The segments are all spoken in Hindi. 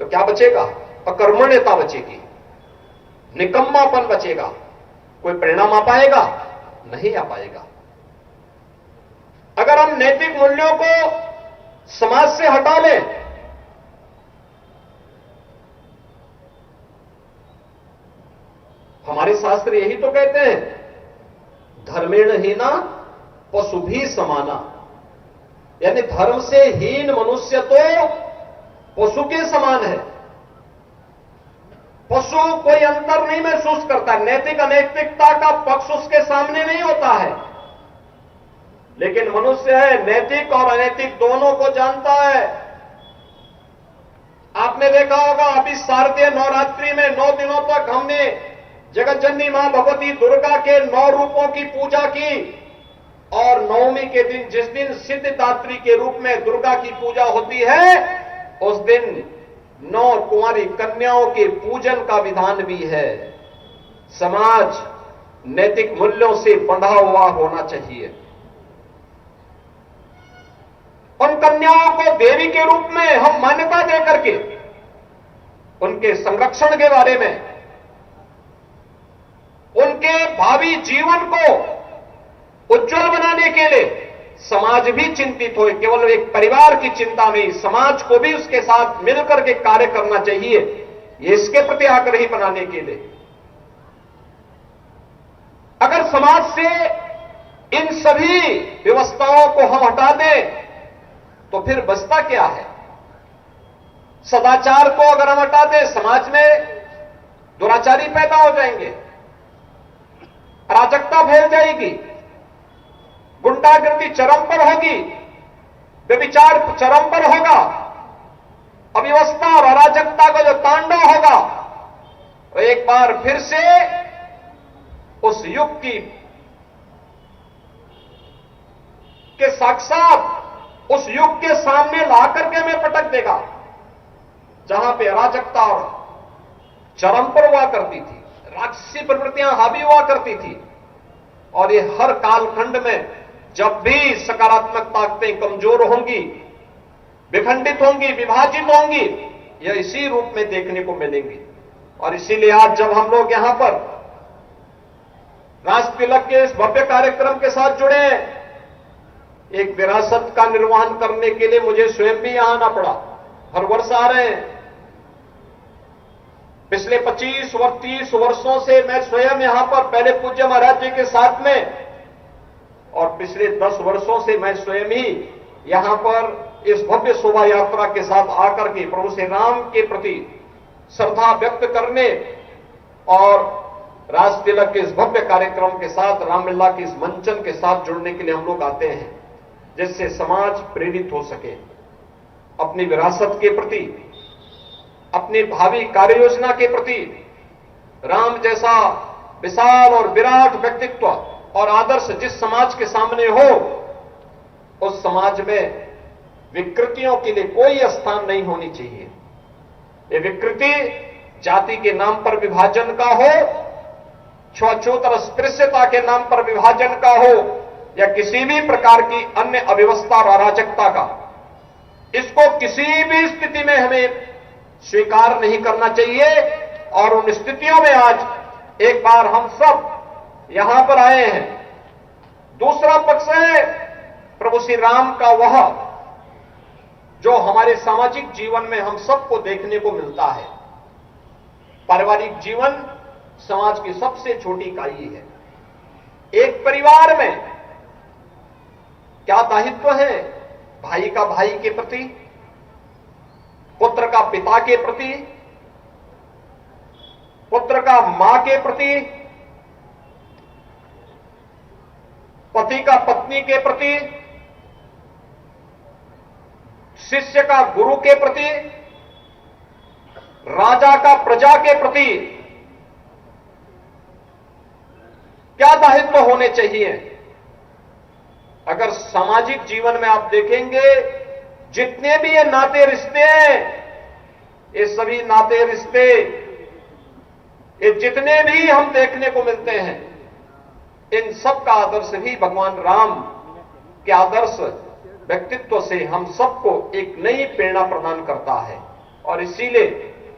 तो क्या बचेगा? अकर्मण्यता बचेगी, निकम्मापन बचेगा। कोई परिणाम आ पाएगा? नहीं आ पाएगा। अगर हम नैतिक मूल्यों को समाज से हटा लें, हमारे शास्त्र यही तो कहते हैं, धर्मेण हीना पशु भी समाना, यानी धर्म से हीन मनुष्य तो पशु के समान है। पशु कोई अंतर नहीं महसूस करता, नैतिक अनैतिकता का पक्ष उसके सामने नहीं होता है, लेकिन मनुष्य है, नैतिक और अनैतिक दोनों को जानता है। आपने देखा होगा, अभी शारदीय नवरात्रि में 9 दिनों तक हमने जगत जननी मां भगवती दुर्गा के 9 रूपों की पूजा की, और नवमी के दिन, जिस दिन सिद्धिदात्री के रूप में दुर्गा की पूजा होती है, उस दिन 9 कुंवारी कन्याओं के पूजन का विधान भी है। समाज नैतिक मूल्यों से बंधा हुआ होना चाहिए। उन कन्याओं को देवी के रूप में हम मान्यता देकर के उनके संरक्षण के बारे में, उनके भावी जीवन को उज्जवल बनाने के लिए समाज भी चिंतित हो। केवल एक परिवार की चिंता नहीं, समाज को भी उसके साथ मिलकर के कार्य करना चाहिए, ये इसके प्रति आग्रही बनाने के लिए। अगर समाज से इन सभी व्यवस्थाओं को हम हटा दें तो फिर बचता क्या है? सदाचार को अगर हम हटा दें, समाज में दुराचारी पैदा हो जाएंगे, अराजकता फैल जाएगी, गुंडागर्दी चरम पर होगी, व्यभिचार चरम पर होगा, अव्यवस्था और अराजकता का जो तांडव होगा, तो एक बार फिर से उस युग के साक्षात उस युग के सामने ला करके हमें पटक देगा, जहां पे अराजकता और चरम पर हुआ करती थी, राक्षसी प्रवृत्तियां हावी हुआ करती थी। और ये हर कालखंड में जब भी सकारात्मक ताकतें कमजोर होंगी, विखंडित होंगी, विभाजित होंगी, यह इसी रूप में देखने को मिलेंगी। और इसीलिए आज जब हम लोग यहां पर राज तिलक के इस भव्य कार्यक्रम के साथ जुड़े हैं, एक विरासत का निर्वहन करने के लिए मुझे स्वयं भी यहां आना पड़ा। हर वर्ष आ रहे हैं। पिछले 25 और 30 वर्षों से मैं स्वयं यहां पर, पहले पूज्य महाराज जी के साथ में, और पिछले 10 वर्षों से मैं स्वयं ही यहां पर इस भव्य शोभा यात्रा के साथ आकर के प्रभु श्री राम के प्रति श्रद्धा व्यक्त करने और राज तिलक के इस भव्य कार्यक्रम के साथ, रामलीला के इस मंचन के साथ जुड़ने के लिए हम लोग आते हैं, जिससे समाज प्रेरित हो सके अपनी विरासत के प्रति, अपनी भावी कार्य योजना के प्रति। राम जैसा विशाल और विराट व्यक्तित्व और आदर्श जिस समाज के सामने हो, उस समाज में विकृतियों के लिए कोई स्थान नहीं होनी चाहिए। ये विकृति जाति के नाम पर विभाजन का हो, छुआछूत और अस्पृश्यता के नाम पर विभाजन का हो, या किसी भी प्रकार की अन्य अव्यवस्था और अराजकता का, इसको किसी भी स्थिति में हमें स्वीकार नहीं करना चाहिए। और उन स्थितियों में आज एक बार हम सब यहां पर आए हैं। दूसरा पक्ष है प्रभु श्री राम का वह जो हमारे सामाजिक जीवन में हम सबको देखने को मिलता है। पारिवारिक जीवन समाज की सबसे छोटी इकाई है। एक परिवार में क्या दायित्व है? भाई का भाई के प्रति, पुत्र का पिता के प्रति, पुत्र का मां के प्रति, पति का पत्नी के प्रति, शिष्य का गुरु के प्रति, राजा का प्रजा के प्रति क्या दायित्व होने चाहिए? अगर सामाजिक जीवन में आप देखेंगे, जितने भी ये नाते रिश्ते हैं, ये सभी नाते रिश्ते, ये जितने भी हम देखने को मिलते हैं, इन सब का आदर्श भी भगवान राम के आदर्श व्यक्तित्व से हम सबको एक नई प्रेरणा प्रदान करता है। और इसीलिए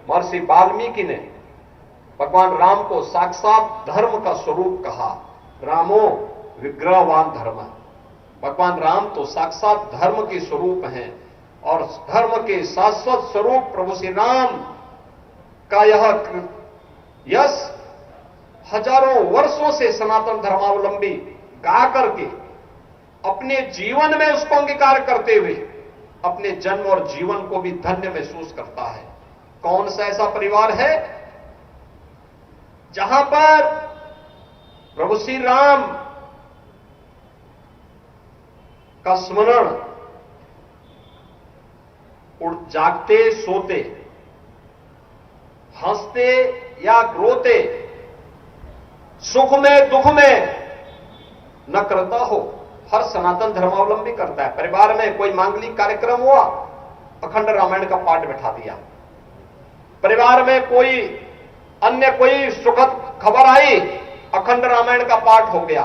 महर्षि वाल्मीकि ने भगवान राम को साक्षात धर्म का स्वरूप कहा। रामो विग्रहवान धर्म। भगवान राम तो साक्षात धर्म के स्वरूप हैं और धर्म के शाश्वत स्वरूप प्रभु श्री राम का यह यश हजारों वर्षों से सनातन धर्मावलंबी गा करके अपने जीवन में उसको अंगीकार करते हुए अपने जन्म और जीवन को भी धन्य महसूस करता है। कौन सा ऐसा परिवार है जहां पर प्रभु श्री राम का स्मरण जागते सोते, हंसते या रोते, सुख में दुख में न करता हो। हर सनातन धर्मावलंबी करता है। परिवार में कोई मांगलिक कार्यक्रम हुआ, अखंड रामायण का पाठ बैठा दिया। परिवार में कोई अन्य कोई सुखद खबर आई, अखंड रामायण का पाठ हो गया।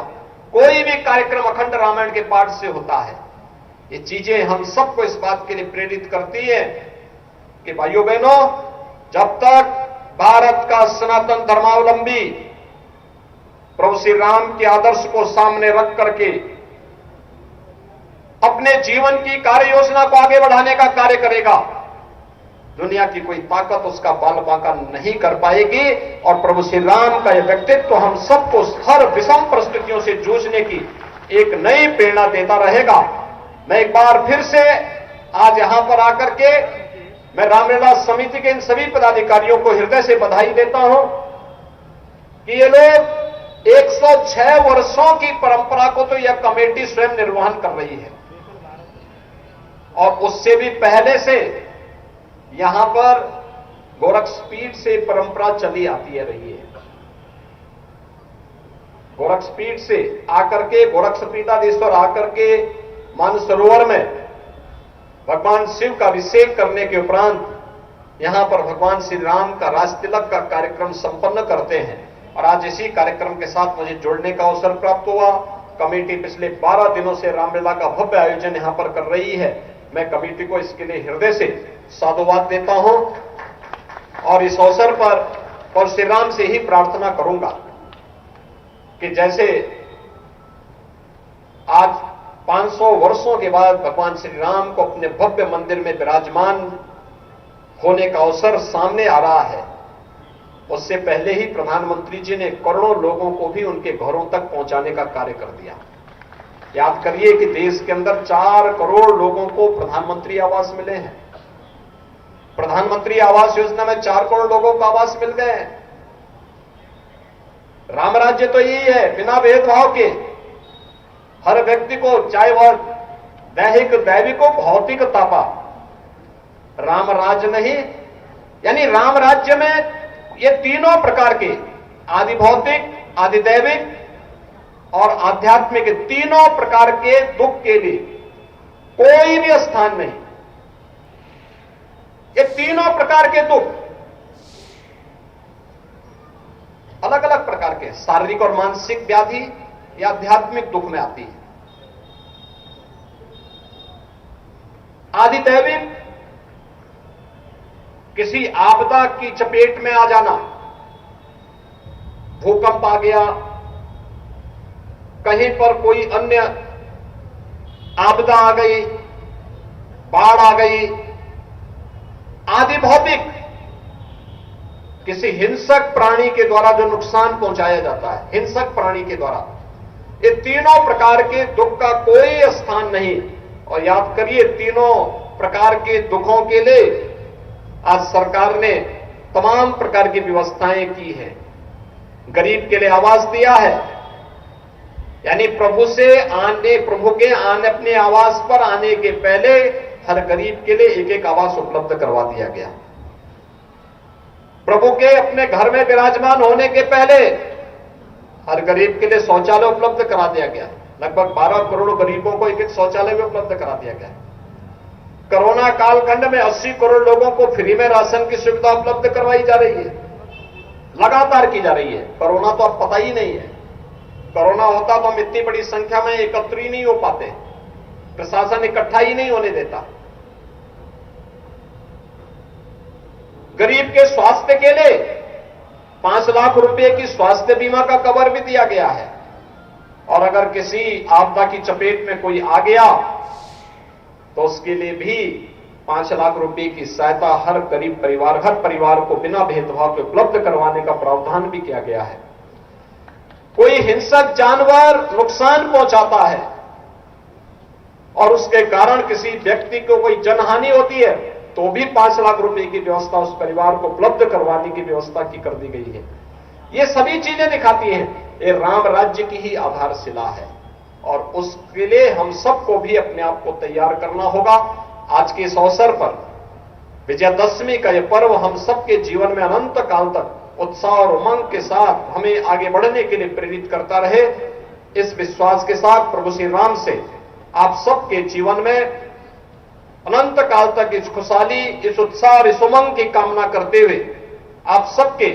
कोई भी कार्यक्रम अखंड रामायण के पाठ से होता है। ये चीजें हम सबको इस बात के लिए प्रेरित करती है कि भाइयों बहनों, जब तक भारत का सनातन धर्मावलंबी प्रभु श्री राम के आदर्श को सामने रख करके अपने जीवन की कार्य योजना को आगे बढ़ाने का कार्य करेगा, दुनिया की कोई ताकत उसका बाल बांका नहीं कर पाएगी। और प्रभु श्री राम का यह व्यक्तित्व हम सबको हर विषम परिस्थितियों से जूझने की एक नई प्रेरणा देता रहेगा। मैं एक बार फिर से आज यहां पर आकर के मैं रामलीला समिति के इन सभी पदाधिकारियों को हृदय से बधाई देता हूं कि ये लोग 106 वर्षों की परंपरा को तो यह कमेटी स्वयं निर्वहन कर रही है और उससे भी पहले से यहां पर गोरक्षपीठ से परंपरा चली आती है रही है। गोरक्षपीठ से आकर के गोरक्षपीठाधीश्वर आकर के मानसरोवर में भगवान शिव का अभिषेक करने के उपरांत यहां पर भगवान श्री राम का राज तिलक का कार्यक्रम संपन्न करते हैं। और आज इसी कार्यक्रम के साथ मुझे जुड़ने का अवसर प्राप्त हुआ। कमेटी पिछले 12 दिनों से रामलीला का भव्य आयोजन यहां पर कर रही है। मैं कमेटी को इसके लिए हृदय से साधुवाद देता हूं और इस अवसर पर श्री राम से ही प्रार्थना करूंगा कि जैसे आज 500 वर्षों के बाद भगवान श्री राम को अपने भव्य मंदिर में विराजमान होने का अवसर सामने आ रहा है, उससे पहले ही प्रधानमंत्री जी ने करोड़ों लोगों को भी उनके घरों तक पहुंचाने का कार्य कर दिया। याद करिए कि देश के अंदर 4 करोड़ लोगों को प्रधानमंत्री आवास मिले हैं। प्रधानमंत्री आवास योजना में 4 करोड़ लोगों को आवास मिल गए हैं। राम राज्य तो यही है, बिना भेदभाव के हर व्यक्ति को, चाहे वह दैहिक दैविक को भौतिक तापा, राम राज्य नहीं। यानी राम राज्य में ये तीनों प्रकार के आदि भौतिक, आदि दैविक और आध्यात्मिक तीनों प्रकार के दुख के लिए कोई भी स्थान नहीं। ये तीनों प्रकार के दुख अलग अलग प्रकार के शारीरिक और मानसिक व्याधि या आध्यात्मिक दुख में आती है। आदि दैविक किसी आपदा की चपेट में आ जाना, भूकंप आ गया, कहीं पर कोई अन्य आपदा आ गई, बाढ़ आ गई। आदि भौतिक किसी हिंसक प्राणी के द्वारा जो नुकसान पहुंचाया जाता है, हिंसक प्राणी के द्वारा, ये तीनों प्रकार के दुख का कोई स्थान नहीं। और याद करिए, तीनों प्रकार के दुखों के लिए आज सरकार ने तमाम प्रकार की व्यवस्थाएं की हैं। गरीब के लिए आवास दिया है, यानी प्रभु के आने अपने आवास पर आने के पहले हर गरीब के लिए एक एक आवास उपलब्ध करवा दिया गया। प्रभु के अपने घर में विराजमान होने के पहले हर गरीब के लिए शौचालय उपलब्ध करा दिया गया। लगभग 12 करोड़ गरीबों को एक एक शौचालय भी उपलब्ध करा दिया गया। कोरोना कालखंड में 80 करोड़ लोगों को फ्री में राशन की सुविधा उपलब्ध करवाई जा रही है, लगातार की जा रही है। कोरोना तो अब पता ही नहीं है। कोरोना होता तो हम इतनी बड़ी संख्या में एकत्र ही नहीं हो पाते, प्रशासन इकट्ठा ही नहीं होने देता। गरीब के स्वास्थ्य के लिए 5 लाख रुपए की स्वास्थ्य बीमा का कवर भी दिया गया है। और अगर किसी आपदा की चपेट में कोई आ गया तो उसके लिए भी 5 लाख रुपए की सहायता हर गरीब परिवार, हर परिवार को बिना भेदभाव के उपलब्ध करवाने का प्रावधान भी किया गया है। कोई हिंसक जानवर नुकसान पहुंचाता है और उसके कारण किसी व्यक्ति को कोई जनहानि होती है तो भी 5 लाख रुपए की व्यवस्था उस परिवार को उपलब्ध करवाने की व्यवस्था की कर दी गई है। ये सभी चीजें दिखाती हैं ये राम राज्य की ही आधारशिला है और उसके लिए हम सबको भी अपने आप को तैयार करना होगा। आज के इस अवसर पर विजयादशमी का यह पर्व हम सबके जीवन में अनंत काल तक उत्साह और उमंग के साथ हमें आगे बढ़ने के लिए प्रेरित करता रहे। इस विश्वास के साथ प्रभु श्री राम से आप सबके जीवन में अनंत काल तक इस खुशहाली, इस उत्साह और इस उमंग की कामना करते हुए आप सबके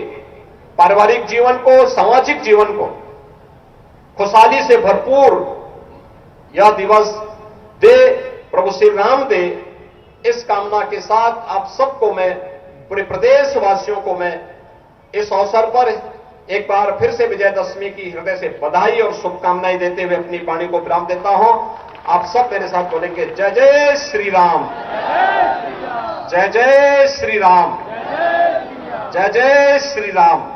पारिवारिक जीवन को, सामाजिक जीवन को खुशहाली से भरपूर यह दिवस दे, प्रभु श्री राम दे। इस कामना के साथ आप सबको मैं, पूरे प्रदेशवासियों को मैं इस अवसर पर एक बार फिर से विजयदशमी की हृदय से बधाई और शुभकामनाएं देते हुए अपनी वाणी को विराम देता हूं। आप सब मेरे साथ बोलेंगे जय जय श्री राम, जय जय श्री राम, जय जय श्री राम।